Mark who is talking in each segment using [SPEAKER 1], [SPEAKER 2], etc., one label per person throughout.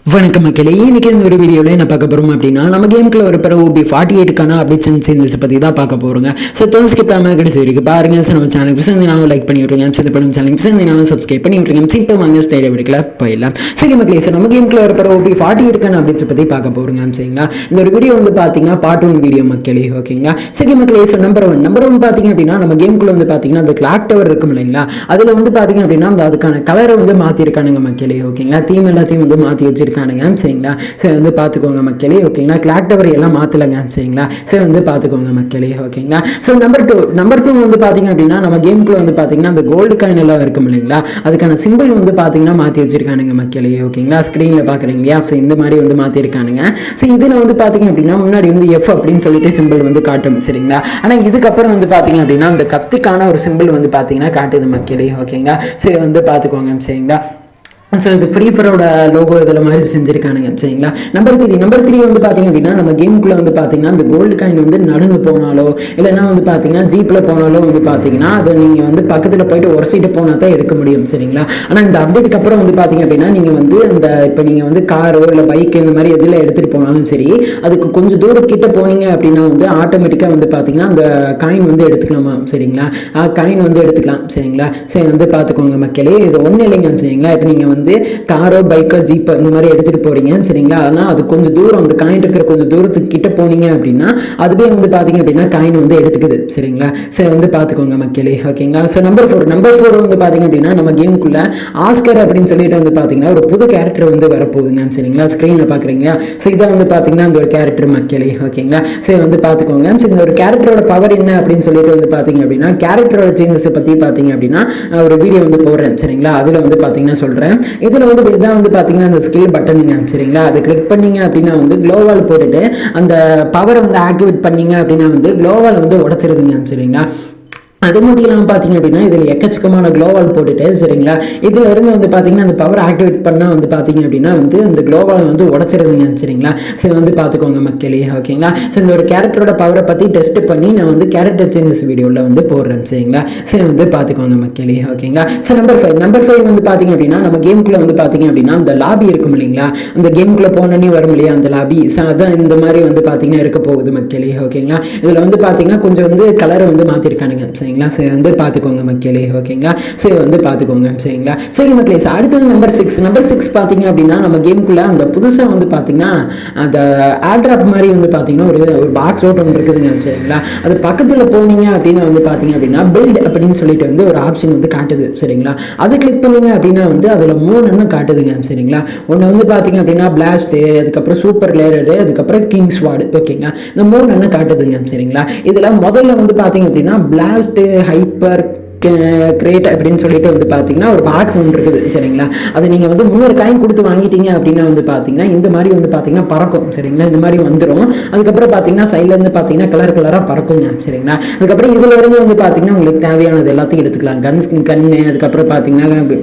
[SPEAKER 1] வணக்கம் மக்களே, இன்னைக்கு இந்த ஒரு வீடியோவில் என்ன பார்க்க போகிறோம் அப்படின்னா நம்ம கேமுக்குள்ள ஒரு பிற ஓபி 48க்கான அப்டேட்ஸ் சேஞ்சஸ் பற்றி தான் பார்க்க போகிறோங்க. ஸோ ஸ்கிப் பண்ணாமல் கடைசி வரைக்கும் பாருங்க. ஸோ நம்ம சேனலுக்கு சேர்ந்து லைக் பண்ணி விட்டுருங்க. சேர்ந்து படம் சேனலுக்கு சேர்ந்து சப்ஸ்கிரைப் பண்ணி விட்டுருங்க. இப்போ வாங்க ஸ்டைல வீடியோக்குள்ள போயிடலாம். சரி மக்களே, ஸோ நம்ம கேமுக்குள்ள ஒரு பிற ஓபி 48க்கான அப்டேட்ஸ் பற்றி பார்க்க போகிறோங்க. சரிங்களா, இந்த ஒரு வீடியோ வந்து பார்த்தீங்கன்னா பார்ட் 1 வீடியோ மக்களே. ஓகேங்களா, சரி மக்களே, ஸோ நம்பர் ஒன் பார்த்தீங்க அப்படின்னா நம்ம கேமுக்குள்ள வந்து பார்த்தீங்கன்னா அந்த கிளாக் டவர் இருக்கும் இல்லைங்களா, அதில் வந்து பார்த்தீங்க அப்படின்னா அதுக்கான கலரை வந்து மாற்றிருக்கானுங்க மக்களே. ஓகேங்களா, தீம் எல்லாத்தையும் வந்து மாற்றி வச்சிருக்கானுங்க. சரிங்களா, சரி வந்து பார்த்துக்கோங்க மக்களே. ஓகேங்களா, கிளாக் டவர் எல்லாம் மாற்றலைங்க. சரிங்களா, சரி வந்து பார்த்துக்கோங்க மக்களே. ஓகேங்களா, ஸோ நம்பர் டூ வந்து பார்த்தீங்க அப்படின்னா நம்ம கேமுக்குள்ள வந்து பார்த்தீங்கன்னா அந்த கோல்டு காயின் எல்லாம் இருக்கும் இல்லைங்களா, அதுக்கான சிம்பிள் வந்து பார்த்தீங்கன்னா மாற்றி வச்சிருக்கானுங்க மக்களே. ஓகேங்களா, ஸ்க்ரீனில் பார்க்குறீங்க இல்லையா, ஸோ இந்த மாதிரி வந்து மாற்றிருக்கானுங்க. ஸோ இதில் வந்து பார்த்தீங்க அப்படின்னா முன்னாடி வந்து எஃப் அப்படின்னு சொல்லிட்டு சிம்பிள் வந்து காட்டும். சரிங்களா, ஆனால் இதுக்கப்புறம் வந்து பார்த்தீங்க அப்படின்னா அந்த கத்துக்கான ஒரு சிம்பிள் வந்து பார்த்தீங்கன்னா காட்டுது மக்களே. ஓகேங்களா, சரி வந்து பார்த்துக்கோங்க. சரிங்களா, ஸோ இது ஃப்ரீ ஃபயரோட லோகோ இதில் மாதிரி செஞ்சுருக்கானுங்க. சரிங்களா, நம்பர் த்ரீ வந்து பார்த்தீங்க அப்படின்னா நம்ம கேமுக்குள்ளே வந்து பார்த்தீங்கன்னா அந்த கோல்டு காயின் வந்து நடந்து போனாலோ இல்லைன்னா வந்து பார்த்தீங்கன்னா ஜீப்பில் போனாலோ வந்து பார்த்தீங்கன்னா அதை நீங்கள் வந்து பக்கத்தில் போயிட்டு உரசிட்டு போனால் தான் எடுக்க முடியும். சரிங்களா, ஆனால் இந்த அப்டேட்டுக்கு அப்புறம் வந்து பார்த்தீங்க அப்படின்னா நீங்கள் வந்து அந்த இப்போ நீங்கள் வந்து காரோ இல்லை பைக் இந்த மாதிரி எதில் எடுத்துகிட்டு போனாலும் சரி, அதுக்கு கொஞ்சம் தூரம் கிட்ட போனீங்க அப்படின்னா வந்து ஆட்டோமேட்டிக்காக வந்து பார்த்தீங்கன்னா அந்த காயின் வந்து எடுத்துக்கலாமா. சரிங்களா, காயின் வந்து எடுத்துக்கலாம். சரிங்களா, சரி வந்து பார்த்துக்கோங்க மக்களே. இது ஒன்றும் இல்லைங்க. சரிங்களா, இப்போ நீங்கள் வந்து காரோ பைக்கோ ஜீப்போ இந்த மாதிரி எடுத்துகிட்டு போகிறீங்க. சரிங்களா, ஆனால் அது கொஞ்சம் தூரம் அந்த காயின் இருக்கிற கொஞ்சம் தூரத்துக்கு கிட்ட போனீங்க அப்படின்னா அதுவே வந்து பார்த்தீங்க அப்படின்னா காயின் வந்து எடுத்துக்குது. சரிங்களா, சரி வந்து பார்த்துக்கோங்க மக்களே. ஓகேங்களா, ஸோ நம்பர் ஃபோர் வந்து பார்த்தீங்க அப்படின்னா நம்ம கேமுக்குள்ள ஆஸ்கர் அப்படின்னு சொல்லிட்டு வந்து பார்த்தீங்கன்னா ஒரு புது கேரக்டர் வந்து வரப்போகுதுங்க. சரிங்களா, ஸ்க்ரீனில் பார்க்குறீங்களா, ஸோ இதை வந்து பார்த்தீங்கன்னா அந்த ஒரு கேரக்டர் மக்களே. ஓகேங்களா, சரி வந்து பார்த்துக்கோங்க. ஸோ இந்த ஒரு கேரக்டரோட பவர் என்ன அப்படின்னு சொல்லிட்டு வந்து பார்த்தீங்க அப்படின்னா கேரக்டரோட சேஞ்சஸை பற்றி பார்த்தீங்க அப்படின்னா ஒரு வீடியோ வந்து போடுறேன். சரிங்களா, அதில் வந்து பார்த்தீங்கன்னா சொல்கிறேன். இதில் வந்து இதான் வந்து பார்த்தீங்கன்னா அந்த ஸ்கில் பட்டனுங்க. சரிங்களா, அதை கிளிக் பண்ணீங்க அப்படின்னா வந்து க்ளோவால் போட்டுட்டு அந்த பவரை வந்து ஆக்டிவேட் பண்ணீங்க அப்படின்னா வந்து க்ளோவால் வந்து உடச்சிருதுங்க. சரிங்களா, அது மட்டும் இல்லாமல் பார்த்தீங்க அப்படின்னா இதில் எக்கச்சக்கமான க்ளோவால் போட்டுட்டு சரிங்களா, இதில் இருந்து வந்து பார்த்தீங்கன்னா அந்த பவர் ஆக்டிவேட் பண்ணால் வந்து பார்த்தீங்க அப்படின்னா வந்து அந்த க்ளோவால் வந்து உடச்சிருதுங்க. சரிங்களா, சரி வந்து பார்த்துக்கோங்க மக்களே. ஓகேங்களா, ஸோ இந்த ஒரு கேரக்டரோட பவரை பற்றி டெஸ்ட் பண்ணி நான் வந்து கேரக்டர் சேஞ்சஸ் வீடியோவில் வந்து போடுறேன். சரிங்களா, சரி வந்து பார்த்துக்கோங்க மக்களே. ஓகேங்களா, ஸோ நம்பர் ஃபைவ் வந்து பார்த்தீங்க அப்படின்னா நம்ம கேமுக்குள்ளே வந்து பார்த்தீங்க அப்படின்னா அந்த லாபி இருக்கும் இல்லைங்களா, அந்த கேமுக்குள்ளே போனோன்னே வரும் இல்லையா அந்த லாபி, ஸோ அதான் இந்த மாதிரி வந்து பார்த்தீங்கன்னா இருக்க போகுது மக்களே. ஓகேங்களா, இதில் வந்து பார்த்தீங்கன்னா கொஞ்சம் வந்து கலரை வந்து மாற்றிருக்கானுங்க. சரிங்களா, சரி வந்து பார்த்துக்கோங்க மக்களே. ஓகேங்களா, சரி வந்து பார்த்துக்கோங்க. சரிங்களா, சரி மக்களே. அடுத்தது நம்பர் சிக்ஸ் பார்த்தீங்க அப்படின்னா நம்ம கேமுக்குள்ள அந்த புதுசாக வந்து பார்த்தீங்கன்னா அந்த ஏர்ட்ராப் மாதிரி வந்து பார்த்தீங்கன்னா ஒரு பாக்ஸ் ஓட்டு ஒன்று இருக்குதுங்க. சரிங்களா, அது பக்கத்தில் போனீங்க அப்படின்னா வந்து பார்த்தீங்க அப்படின்னா பில்ட் அப்படின்னு சொல்லிட்டு வந்து ஒரு ஆப்ஷன் வந்து காட்டுது. சரிங்களா, அதை கிளிக் பண்ணீங்க அப்படின்னா வந்து அதில் 3 காட்டுதுங்க. சரிங்களா, ஒன்று வந்து பார்த்தீங்க அப்படின்னா பிளாஸ்ட்டு, அதுக்கப்புறம் சூப்பர் லேயரு, அதுக்கப்புறம் கிங் ஸ்வாடு. ஓகேங்களா, இந்த 3 காட்டுதுங்க. சரிங்களா, இதில் முதல்ல வந்து பார்த்தீங்க அப்படின்னா பிளாஸ்ட்டு ஹைப்பர் கிரேட் அப்படின்னு சொல்லிட்டு வந்து பார்த்தீங்கன்னா ஒரு பாக்ஸ் ஒன்று இருக்குது. சரிங்களா, அது நீங்கள் வந்து 300 காயின் கொடுத்து வாங்கிட்டீங்க அப்படின்னா வந்து பார்த்தீங்கன்னா இந்த மாதிரி வந்து பார்த்தீங்கன்னா பறக்கும். சரிங்களா, இந்த மாதிரி வந்துடும். அதுக்கப்புறம் பார்த்தீங்கன்னா சைட்லேருந்து பார்த்தீங்கன்னா கலராக பறக்குங்க. சரிங்களா, அதுக்கப்புறம் இதில் இருந்து வந்து பார்த்தீங்கன்னா உங்களுக்கு தேவையானது எல்லாத்தையும் எடுத்துக்கலாம். கண்ணு, அதுக்கப்புறம் பார்த்தீங்கன்னா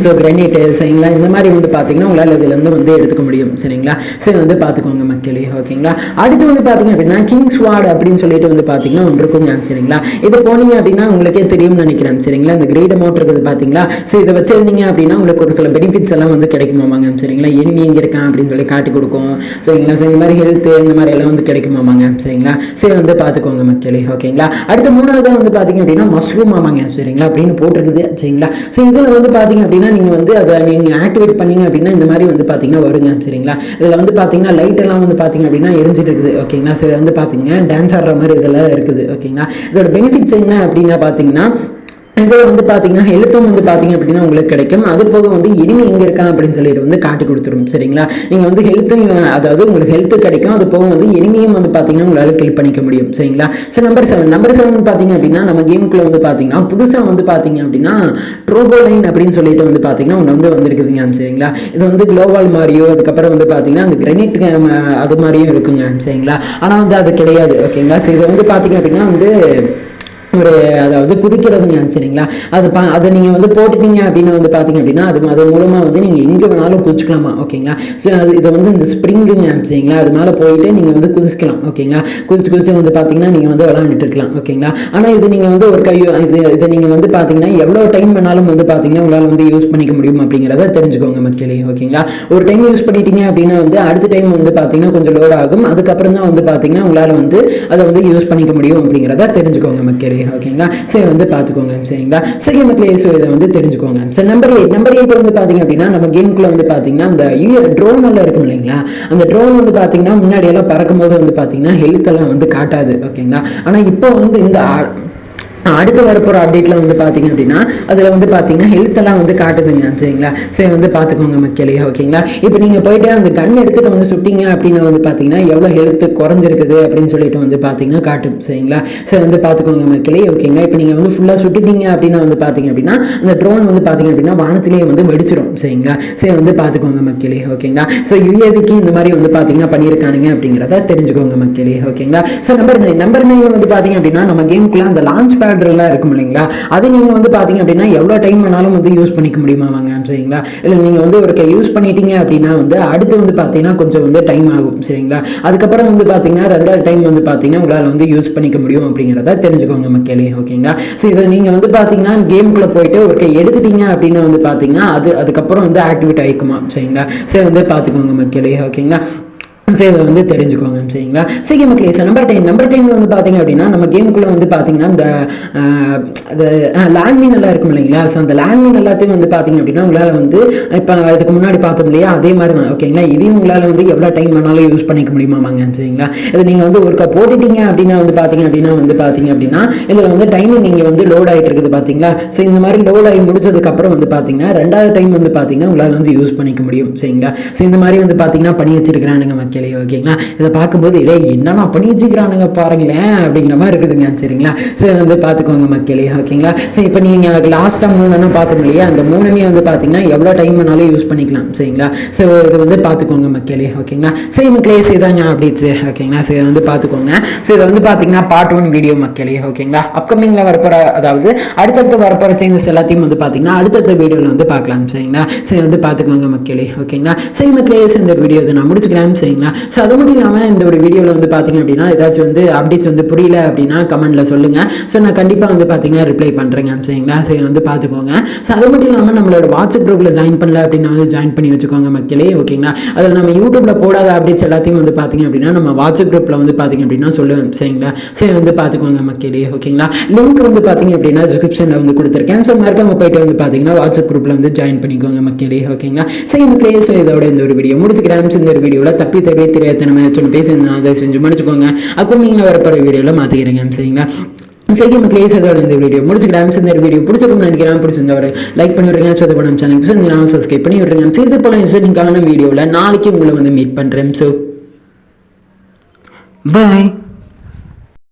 [SPEAKER 1] ஸோ கிரனேட்டு. சரிங்களா, இந்த மாதிரி வந்து பார்த்தீங்கன்னா உங்களால் இதுலேருந்து வந்து எடுத்துக்க முடியும். சரிங்களா, சரி வந்து பார்த்துக்கோங்க மக்களே. ஓகேங்களா, அடுத்து வந்து பார்த்தீங்க அப்படின்னா கிங் ஸ்வாட் அப்படின்னு சொல்லிட்டு வந்து பார்த்தீங்கன்னா ஒன்று இருக்குங்க. சரிங்களா, இது போனீங்க அப்படின்னா உங்களுக்கே தெரியும்னு நினைக்கிறேன். சரிங்களா, இந்த கிரேட் அமௌண்ட் இருக்குது பார்த்தீங்களா, ஸோ இதை வச்சிருந்தீங்க அப்படின்னா உங்களுக்கு ஒரு சில பெனிஃபிட்ஸ் எல்லாம் வந்து கிடைக்குமாமாங்க. சரிங்களா, எனிமி எங்கே இருக்கான் அப்படின்னு சொல்லி காட்டி கொடுக்கும். சரிங்களா, ஸோ இந்த மாதிரி ஹெல்த்து இந்த மாதிரி எல்லாம் வந்து கிடைக்குமாமாங்க. சரிங்களா, சரி வந்து பார்த்துக்கோங்க மக்களே. ஓகேங்களா, அடுத்து 3வது வந்து பார்த்தீங்க அப்படின்னா மஷ்ரூம் ஆமாங்க. சரிங்களா, அப்படின்னு போட்டிருக்குது. சரிங்களா, ஸோ இதில் வந்து பார்த்தீங்க அப்படின்னா நீங்கள் வந்து அதை நீங்கள் ஆக்டிவேட் பண்ணீங்க அப்படின்னா இந்த மாதிரி வந்து பார்த்தீங்கன்னா வருங்க. சரிங்களா, இதில் வந்து பார்த்தீங்கன்னா லைட் எல்லாம் வந்து பார்த்தீங்க அப்படின்னா எரிஞ்சிட்டு இருக்குது. ஓகேங்களா, சரி வந்து பார்த்தீங்கன்னா டான்ஸ் ஆடுற மாதிரி இதெல்லாம் இருக்குது. ஓகேங்களா, இதோட பெனிஃபிட்ஸ் என்ன அப்படின்னா பார்த்தீங்கன்னா இதில் வந்து பார்த்தீங்கன்னா ஹெல்த்தும் வந்து பார்த்தீங்க அப்படின்னா உங்களுக்கு கிடைக்கும். அது போக வந்து எனிமி எங்கே இருக்கான் அப்படின்னு சொல்லிட்டு வந்து காட்டி கொடுத்துரும். சரிங்களா, நீங்கள் வந்து ஹெல்த்தும் அதாவது உங்களுக்கு ஹெல்த்து கிடைக்கும். அது போக வந்து எனிமியும் வந்து பார்த்தீங்கன்னா உங்களால் கில் பண்ணிக்க முடியும். சரிங்களா, ஸோ நம்பர் செவன் பார்த்தீங்க அப்படின்னா நம்ம கேமுக்குள்ள வந்து பார்த்தீங்கன்னா புதுசாக வந்து பார்த்தீங்க அப்படின்னா ட்ரோபோலைன் அப்படின்னு சொல்லிட்டு வந்து பார்த்தீங்கன்னா ஒன்று வந்து வந்துருக்குதுங்க. சரிங்களா, இது வந்து க்ளோவால் மாதிரியோ அதுக்கப்புறம் வந்து பார்த்தீங்கன்னா அந்த கிரனிட் அது மாதிரியும் இருக்குங்க. சரிங்களா, ஆனால் வந்து அது கிடையாது. ஓகேங்களா, ஸோ இது வந்து பார்த்தீங்க அப்படின்னா வந்து ஒரு அதாவது குதிக்கிறதுங்க சரிங்களா. அதை நீங்கள் வந்து போட்டுட்டீங்க அப்படின்னு வந்து பார்த்தீங்க அப்படின்னா அது மூலமாக வந்து நீங்கள் எங்கே வேணாலும் குதிச்சுக்கலாமா ஓகேங்களா. ஸோ இதை வந்து இந்த ஸ்ப்ரிங்குங்க சரிங்களா, அது மேலே போயிட்டு நீங்கள் வந்து குதிச்சுக்கலாம் ஓகேங்களா. குதிச்சு வந்து பார்த்தீங்கன்னா நீங்கள் வந்து விளாண்டுட்டு இருக்கலாம் ஓகேங்களா. ஆனால் இது நீங்கள் வந்து ஒரு இதை நீங்கள் வந்து பார்த்தீங்கன்னா எவ்வளோ டைம் வேணாலும் வந்து பார்த்தீங்கன்னா உங்களால் வந்து யூஸ் பண்ணிக்க முடியும் அப்படிங்கிறத தெரிஞ்சுக்கோங்க மக்களே ஓகேங்களா. ஒரு டைம் யூஸ் பண்ணிட்டீங்க அப்படின்னா வந்து அடுத்த டைம் வந்து பார்த்தீங்கன்னா கொஞ்சம் லோட் ஆகும், அதுக்கப்புறம் தான் வந்து பார்த்தீங்கன்னா உங்களால் வந்து அதை வந்து யூஸ் பண்ணிக்க முடியும் அப்படிங்கிறத தெரிஞ்சுக்கோங்க மக்களே ஓகேங்களா. சரி வந்து பார்த்துக்கோங்க சரிங்களா. சரி மக்களே ஸோ இதை வந்து தெரிஞ்சுக்கோங்க. சரி நம்பர் 8 வந்து பார்த்தீங்க அப்படின்னா நம்ம கேமுக்குள்ள வந்து பார்த்தீங்கன்னா அந்த ட்ரோன் எல்லாம் இருக்கும் இல்லைங்களா. அந்த ட்ரோன் வந்து பார்த்தீங்கன்னா முன்னாடி எல்லாம் பறக்கும் போது வந்து பார்த்தீங்கன்னா ஹெல்த் எல்லாம் வந்து காட்டாது ஓகேங்களா. ஆனால் இப்போ வந்து இந்த அடுத்து வரப்போகிற அப்டேட்டில் வந்து பார்த்தீங்க அப்படின்னா அதில் வந்து பார்த்தீங்கன்னா ஹெல்த்தெல்லாம் வந்து காட்டுதுங்க சரிங்களா. சரி வந்து பார்த்துக்கோங்க மக்களே ஓகேங்களா. இப்போ நீங்கள் போயிட்டு அந்த கன் எடுத்துகிட்டு வந்து சுட்டிங்க அப்படின்னா வந்து பார்த்தீங்கன்னா எவ்வளோ ஹெல்த்து குறைஞ்சிருக்குது அப்படின்னு சொல்லிட்டு வந்து பார்த்தீங்கன்னா காட்டும் சரிங்களா. சரி வந்து பார்த்துக்கோங்க மக்களே ஓகேங்களா. இப்போ நீங்கள் வந்து ஃபுல்லாக சுட்டிட்டீங்க அப்படின்னா வந்து பார்த்தீங்க அப்படின்னா அந்த ட்ரோன் வந்து பார்த்தீங்க அப்படின்னா வானத்திலேயே வந்து வெடிச்சிடும் சரிங்களா. சரி வந்து பார்த்துக்கோங்க மக்களே ஓகேங்களா. ஸோ யூஏவிக்கு இந்த மாதிரி வந்து பார்த்தீங்கன்னா பண்ணியிருக்கானுங்க அப்படிங்கிறத தெரிஞ்சுக்கோங்க மக்களே ஓகேங்களா. ஸோ நம்பர் 9 வந்து பார்த்தீங்க அப்படின்னா நம்ம கேமுக்குள்ள அந்த லான்ச் பேட் எல்லாம் இருக்கும் இல்லைங்களா. அது நீங்கள் வந்து பார்த்தீங்க அப்படின்னா எவ்வளோ டைம் வேணாலும் வந்து யூஸ் பண்ணிக்க முடியுமா வாங்க சரிங்களா. இல்லை நீங்கள் வந்து ஒரு யூஸ் பண்ணிட்டீங்க அப்படின்னா வந்து அடுத்து வந்து பார்த்தீங்கன்னா கொஞ்சம் வந்து டைம் ஆகும் சரிங்களா. அதுக்கப்புறம் வந்து பார்த்தீங்கன்னா 2வது டைம் வந்து பார்த்தீங்கன்னா உங்களால் வந்து யூஸ் பண்ணிக்க முடியும் அப்படிங்கிறத தெரிஞ்சுக்கோங்க மக்களே ஓகேங்களா. ஸோ இதை நீங்கள் வந்து பார்த்தீங்கன்னா கேமுக்குள்ளே போயிட்டு ஒரு எடுத்துட்டீங்க அப்படின்னா வந்து பார்த்தீங்கன்னா அதுக்கப்புறம் வந்து ஆக்டிவேட் ஆகிக்குமா சரிங்களா. சரி வந்து பார்த்துக்கோங்க மக்களே ஓகேங்களா. சரி இதை வந்து தெரிஞ்சுக்கோங்க சரிங்களா. சரி மக்களே நம்பர் 10 வந்து பார்த்தீங்க அப்படின்னா நம்ம கேமுக்குள்ளே வந்து பார்த்தீங்கன்னா இந்த லேண்ட்மீன் எல்லாம் இருக்கும் இல்லைங்களா. ஸோ அந்த லேண்ட்மீன் எல்லாத்தையும் வந்து பார்த்தீங்க அப்படின்னா உங்களால் வந்து இப்போ இதுக்கு முன்னாடி பார்த்தோம் இல்லையா அதே மாதிரி தான் ஓகேங்களா. இதையும் உங்களால் வந்து எவ்வளோ டைம் வேணாலும் யூஸ் பண்ணிக்க முடியுமாங்க சரிங்களா. இதை நீங்கள் வந்து ஒருக்கா போட்டுட்டீங்க அப்படின்னா வந்து பார்த்தீங்க அப்படின்னா இதில் வந்து டைமிங் இங்கே வந்து லோட் ஆகிட்டு இருக்குது பார்த்தீங்களா. ஸோ இந்த மாதிரி லோட் ஆகி முடிச்சதுக்கப்புறம் வந்து பார்த்தீங்கன்னா 2வது டைம் வந்து பார்த்தீங்கன்னா உங்களால் வந்து யூஸ் பண்ணிக்க முடியும் சரிங்களா. ஸோ இந்த மாதிரி வந்து பார்த்தீங்கன்னா பண்ணி வச்சிருக்கிறானுங்க மக்களே ஓகேங்களா. இதை பார்க்கும்போது என்னன்னா பண்ணி வச்சுக்கிறானுங்க பாருங்களேன் அப்படிங்கிற மாதிரி இருக்குதுங்க சரிங்களா. சரி வந்து பார்த்துக்கோங்க மக்களே ஓகேங்களா. சரி இப்போ நீங்கள் லாஸ்ட்டாக 3 பார்த்தோம் இல்லையா, அந்த 3மே வந்து பார்த்தீங்கன்னா எவ்வளோ டைம் வேணாலும் யூஸ் பண்ணிக்கலாம் சரிங்களா. ஸோ இது வந்து பார்த்துக்கோங்க மக்களே ஓகேங்களா. சரி மக்களே இதாங்க அப்டேட்ஸ் ஓகேங்களா. சரி வந்து பார்த்துக்கோங்க. ஸோ இதை வந்து பார்த்தீங்கன்னா பார்ட் 1 வீடியோ மக்களே ஓகேங்களா. அப்கமிங்கில் வரப்போகிற அதாவது அடுத்தடுத்து வரப்போகிற சேஞ்சஸ் எல்லாத்தையும் வந்து பார்த்தீங்கன்னா அடுத்தடுத்த வீடியோவில் வந்து பார்க்கலாம் சரிங்களா. சரி வந்து பார்த்துக்கோங்க மக்களே ஓகேங்களா. சரி மக்களே இந்த வீடியோ இதை நான் முடிச்சுக்கிறேன் சரிங்களா. ஸோ அது மட்டும் இல்லாமல் இந்த ஒரு வீடியோவில் வந்து பார்த்தீங்க அப்படின்னா ஏதாச்சும் வந்து அப்டேட்ஸ் வந்து புரியல அப்படின்னா கமெண்ட்டில் சொல்லுங்கள். ஸோ நான் கண்டிப்பாக வந்து பார்த்தீங்கன்னா ரிப்ளை பண்ணுறேங்க சரிங்களா. சரி வந்து பார்த்துக்கோங்க. ஸோ அது மட்டும் இல்லாமல் நம்மளோட வாட்ஸ்அப் குரூப்பில் ஜாயின் பண்ணல அப்படின்னா வந்து ஜாயின் பண்ணி வச்சுக்கோங்க மக்களே ஓகேங்களா. அதில் நம்ம யூடியூப்பில் போடாத அப்டேட்ஸ் எல்லாத்தையும் வந்து பார்த்தீங்க அப்படின்னா நம்ம வாட்ஸ்அப் குரூப்பில் வந்து பார்த்தீங்க அப்படின்னா சொல்லுவேன் சரிங்களா. சரி வந்து பார்த்துக்கோங்க மக்களே ஓகேங்களா. லிங்க் வந்து பார்த்தீங்க அப்படின்னா டிஸ்கிரிப்ஷனில் வந்து கொடுத்துருக்கேன். ஸோ மறக்காம போயிட்டு வந்து பார்த்தீங்கன்னா வாட்ஸ்அப் குரூப்பில் வந்து ஜாயின் பண்ணிக்கோங்க மக்களே ஓகேங்களா. சரி மக்களே ஸோ இதோட இந்த ஒரு வீடியோ முடிச்சுக்கிறேன். இந்த ஒரு வீடியோவில் தப்பி தெரியாதனமே சொல்லி பேசி அதை செஞ்சு முடிச்சுக்கோங்க. அப்போ நீங்கள் வரப்போகிற வீடியோவில் மாற்றிக்கிறேங்க சரிங்களா. சரி மக்களே இதோட இந்த வீடியோ முடிச்சுக்கிறேன். இந்த வீடியோ பிடிச்சிருக்கும்னு நினைக்கிறேன். பிடிச்சிருந்தவரை லைக் பண்ணி விடுறேன். சது பண்ண சேனல் சப்ஸ்கிரைப் பண்ணி விடுறேன். இது போல இன்ட்ரெஸ்டிங்கான வீடியோவில் நாளைக்கு உங்களை வந்து மீட் பண்ணுறேன். So bye.